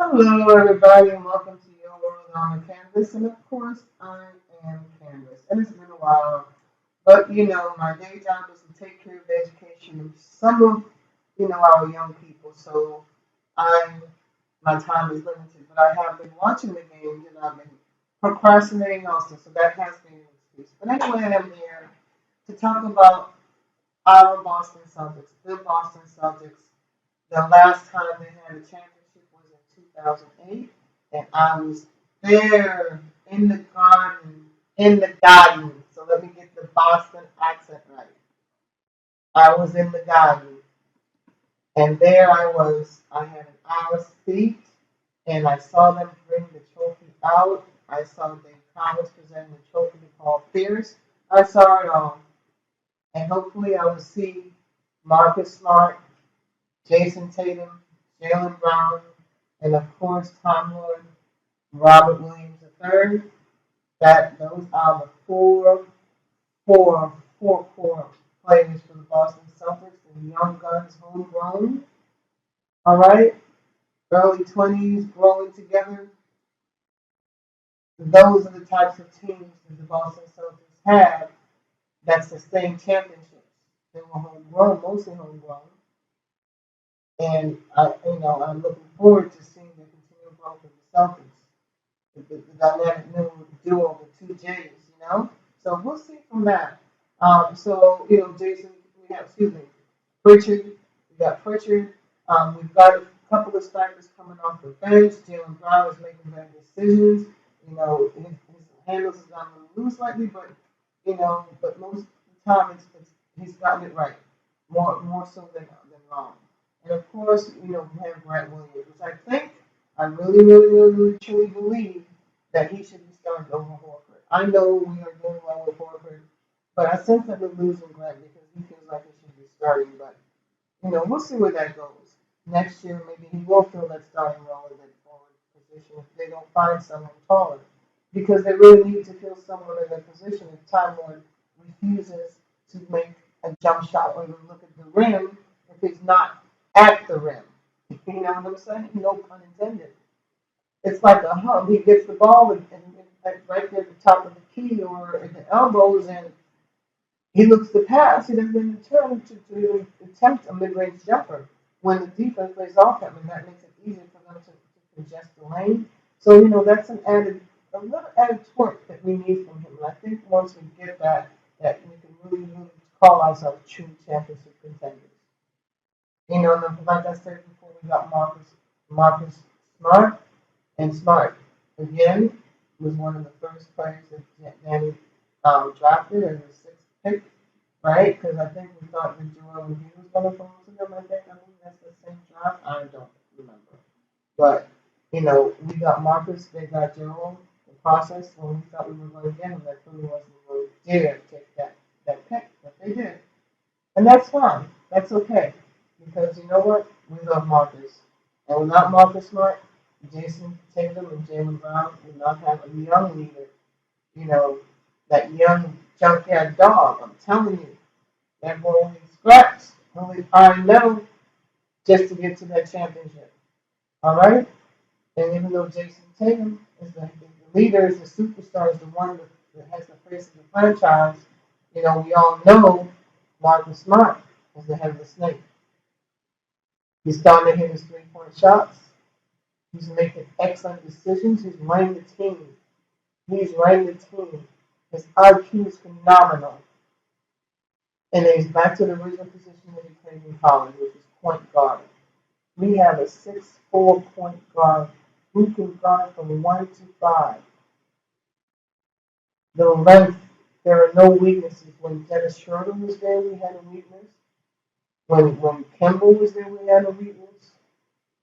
Hello, everybody, and welcome to Your World on the Canvas. And of course, I am Canvas. And it's been a while, but my day job is to take care of the education of some of our young people. So I'm my time is limited, but I have been watching the games and I've been procrastinating also. So that has been an excuse. But anyway, I am here to talk about our Boston Celtics, the Boston Celtics. The last time they had a championship was in 2008, and I was there in the garden, in the garden. So let me get the Boston accent right. I was in the garden, and there I was. I had an hour's seat, and I saw them bring the trophy out. I saw Dave Thomas present the trophy to Paul Pierce. I saw it all, and hopefully I will see Marcus Smart, Jason Tatum, Jalen Brown, and of course Tom Lord, Robert Williams III. That those are the four core players for the Boston Celtics. The young guns, homegrown. All right, early 20s, growing together. Those are the types of teams that the Boston Celtics have that sustain championships. They were homegrown, mostly homegrown. And I'm looking forward to seeing the continued growth of the Celtics, the dynamic new duo of the two Jays. So we'll see from that. Jason, we have, excuse me, Pritchard, we got Pritchard. We've got a couple of starters coming off the bench. Jalen Brown is making better decisions. His handles has gotten a little loose lately, but most of the time he's gotten it right, more so than wrong. And of course, we have Grant Williams, which I really, truly believe that he should be starting over Horford. I know we are doing well with Horford, but I sense that we're losing Grant because he feels like he should be starting. But we'll see where that goes. Next year, maybe he will fill that starting role in that forward position if they don't find someone taller, because they really need to fill someone in that position if Time Lord refuses to make a jump shot or even look at the rim if he's not at the rim. You know what I'm saying? No pun intended. It's like a hug. He gets the ball and right there at the top of the key or at the elbows, and he looks to pass. He doesn't even turn to attempt a mid-range jumper when the defense plays off him, and that makes it easier for them to congest the lane. So that's a little added torque that we need from him. And I think once we get that, that we can really call ourselves true championship contenders. Like I said before, we got Marcus Smart, and Smart again was one of the first players that Danny drafted as a sixth pick, right? Because I think we thought that Joel Embiid was going to fall to them. I think that's the same draft. I don't remember, but we got Marcus, they got Joel. The process when we thought we were going to get him, that really wasn't really dare take that pick, but they did. And that's fine. That's okay. Because you know what? We love Marcus. And without Marcus Smart, Jason Tatum and Jalen Brown would not have a young leader. You know, that young junkyard dog. I'm telling you, that boy only scraps, only iron metal just to get to that championship. All right? And even though Jason Tatum is the leader, is the superstar, is the one that has the face of the franchise, we all know Marcus Smart is the head of the snake. He's starting to hit his three-point shots. He's making excellent decisions. He's running the team. His IQ is phenomenal. And then he's back to the original position that he played in college, which is point guard. We have a 6'4" point guard who can guard from 1 to 5. The length, there are no weaknesses. When Dennis Schroeder was there, we had a weakness. When Kimball was there, we had a weakness.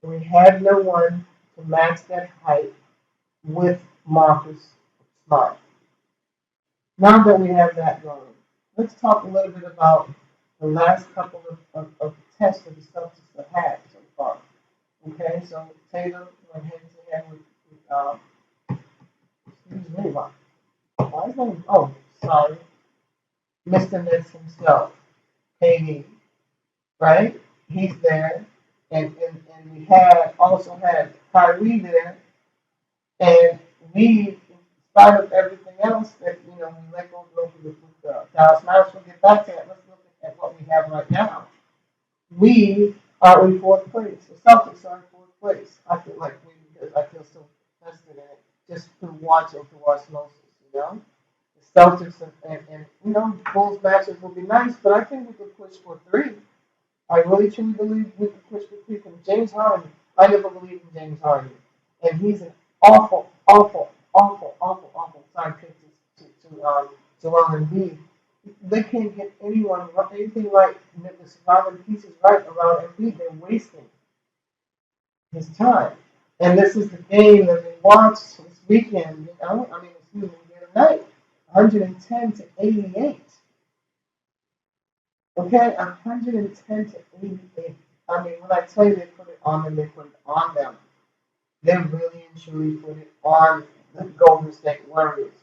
We had no one to match that height with Marcus Smart. Now that we have that going, let's talk a little bit about the last couple of tests that the Celtics have had so far. Okay, so Tatum went head to head excuse me, why is that? Oh, sorry, Mr. Nix himself, KD, right? He's there. and we had also had Kyrie there, and we, in spite of everything else that we let go with Dallas Mavericks. We'll get back to that. Let's look at what we have right now. We are in fourth place. The Celtics are in fourth place. I feel like because I feel so invested in it just through watching through osmosis. The Celtics and Bulls matches will be nice, but I think we could push for three. I really truly believe we could push for three from James Harden. I never believed in James Harden, and he's an awful, awful, awful, awful, awful sidekick to Joel Embiid. They can't get anything right, the surviving pieces right around Embiid. They're wasting his time. And this is the game that we watched this weekend. I mean, excuse me, the other night, 110 to 88. Okay, 110 to 88. I mean, when I tell you they put it on them, they put it on them. They really and truly put it on the Golden State Warriors.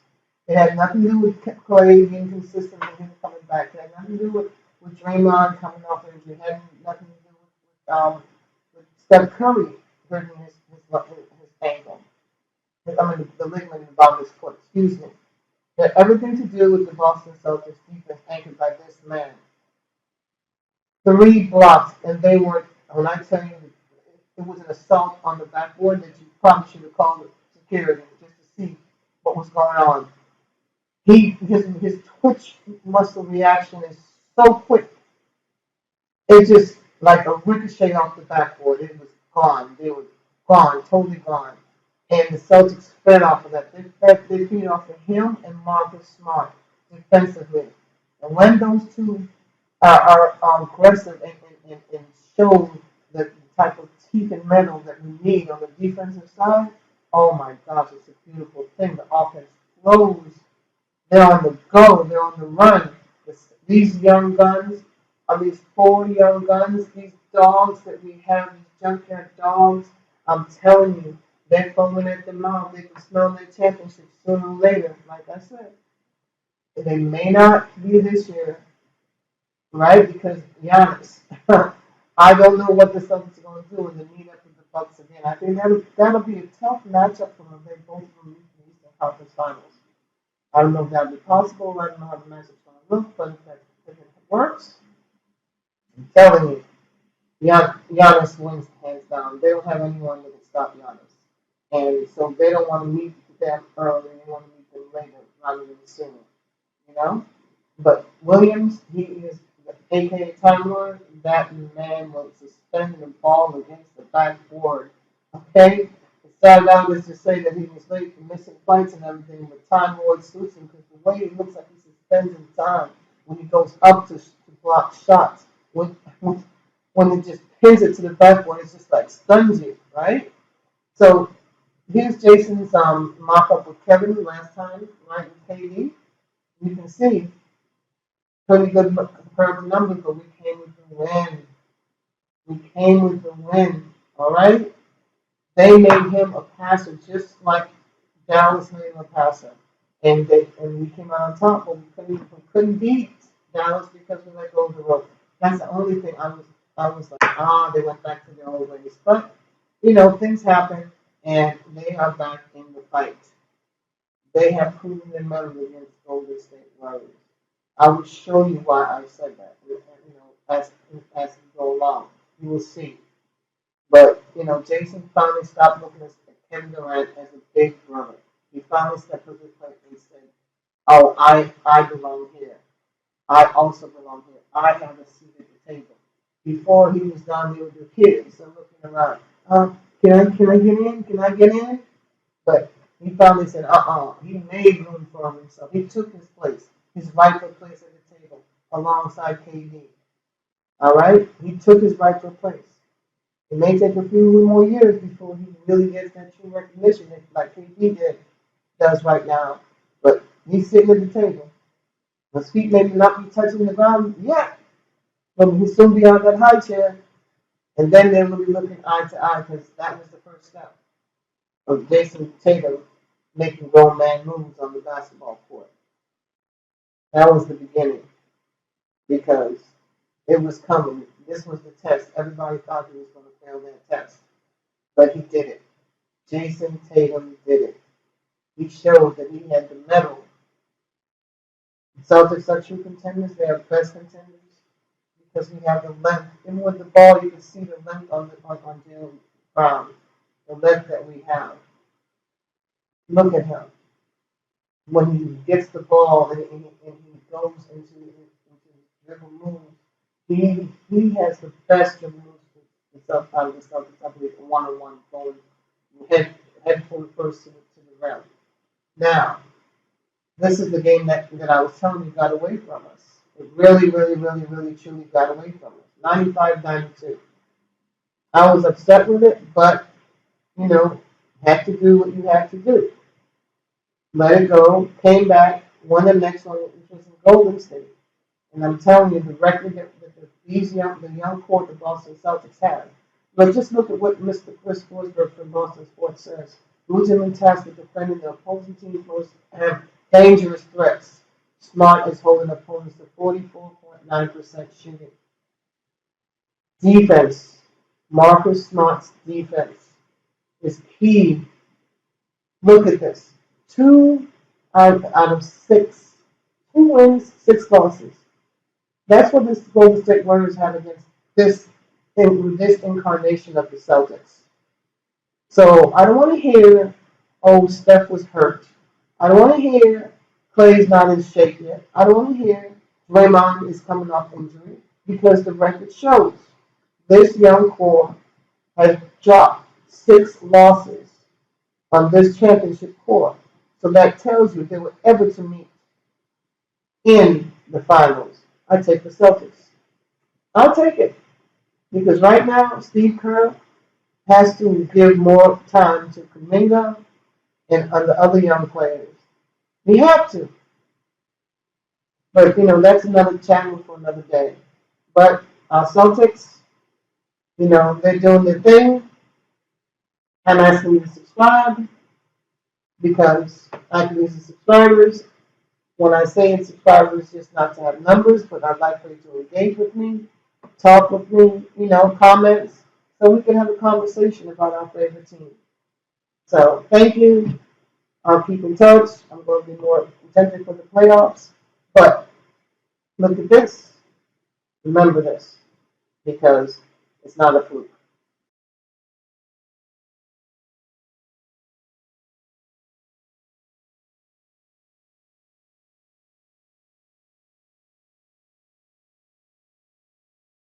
It had nothing to do with Clay being consistent with him coming back. It had nothing to do with Draymond coming off injury. It had nothing to do with Steph Curry hurting his ankle. I mean, the ligament involved his foot. Excuse me. It had everything to do with the Boston Celtics defense anchored by this man. 3 blocks, and they were. When I tell you, it was an assault on the backboard that you probably should have called security just to see what was going on. His twitch muscle reaction is so quick. It just like a ricochet off the backboard. It was gone. They were gone, totally gone. And the Celtics fed off of that. They feed off of him and Marcus Smart defensively. And when those two are aggressive and show the type of teeth and metal that we need on the defensive side, oh my gosh, it's a beautiful thing. The offense flows. They're on the go. They're on the run. These young guns these 4 young guns, these dogs that we have, these junkyard dogs. I'm telling you, they're foaming at the mouth. They can smell their championship sooner or later. Like I said, they may not be this year, right? Because Giannis. I don't know what the Celtics are going to do when they meet up with the Bucks again. I think that'll be a tough matchup for them. They both will meet in the Eastern Conference Finals. I don't know if that'll be possible. I don't know how the matchup's going to look, but if it works, I'm telling you, Giannis wins hands down. They don't have anyone that can stop Giannis, and so they don't want to meet them early. They want to meet them later, rather than sooner. You know. But Williams, he is the AKA Time Lord. That man was suspending the ball against the backboard. Okay? The sad now is to say that he was late for missing flights and everything, but Time Lord suits him because the way it looks like he suspends in time when he goes up to block shots. When it just pins it to the backboard, it's just like stuns you, right? So here's Jason's mock up with Kevin last time, right, with KD. You can see pretty good comparable numbers, but we came with the win. We came with the win. All right? They made him a passer just like Dallas made him a passer. And we came out on top, but we couldn't beat Dallas because we let go of the rope. That's the only thing I was like, they went back to their old ways. But things happen and they are back in the fight. They have proven their mettle against Golden State Warriors. I will show you why I said that. As we go along, you will see. But Jason finally stopped looking at Kevin Durant as a big brother. He finally stepped up his plate and said, "Oh, I belong here. I also belong here. I have a seat at the table." Before he was down there with the kids, so looking around, can I get in? Can I get in? But he finally said, He made room for himself. He took his place, his rightful place at the table, alongside KD. All right? He took his rightful place. It may take a few more years before he really gets that true recognition, like KD does right now. But he's sitting at the table. His feet may not be touching the ground yet, but he'll soon be on that high chair. And then they will be looking eye to eye because that was the first step of Jason Tatum making grown man moves on the basketball court. That was the beginning because it was coming. this was the test. Everybody thought he was going to fail that test, but he did it. Jason Tatum did it. He showed that he had the mettle. Celtics are true contenders. They are best contenders because we have the length. Even with the ball, you can see the length on Jalen Brown, the length that we have. Look at him. When he gets the ball and he goes into his dribble move, he has the best dribble moves out of the Celtics, I believe, one-on-one, going head first to the rim. Now, this is the game that I was telling you got away from us. It really, really, really, really, truly got away from us. 95-92. I was upset with it, but, had to do what you had to do. Let it go, came back, won the next one, which was in Golden State. And I'm telling you, the record that the young core the Boston Celtics have. But just look at what Mr. Chris Forsberg from Boston Sports says. Routinely tasked with defending the opposing team's most have dangerous threats. Smart is holding opponents to 44.9% shooting. Defense. Marcus Smart's defense is key. Look at this. 2 out of 6. 2 wins, 6 losses. That's what this Golden State Warriors have against this incarnation of the Celtics. So I don't want to hear, oh, Steph was hurt. I don't want to hear Clay's not in shape yet. I don't want to hear Draymond is coming off injury because the record shows this young core has dropped 6 losses on this championship core. So that tells you they were ever to meet in the finals. I take the Celtics. I'll take it. Because right now, Steve Kerr has to give more time to Kuminga and the other young players. We have to. But, that's another channel for another day. But our Celtics, they're doing their thing. I'm asking you to subscribe because I can use the subscribers. When I say in subscribers, just not to have numbers, but I'd like for you to engage with me, talk with me, comments, so we can have a conversation about our favorite team. So thank you. I'll keep in touch. I'm going to be more attentive for the playoffs. But look at this. Remember this, because it's not a fluke.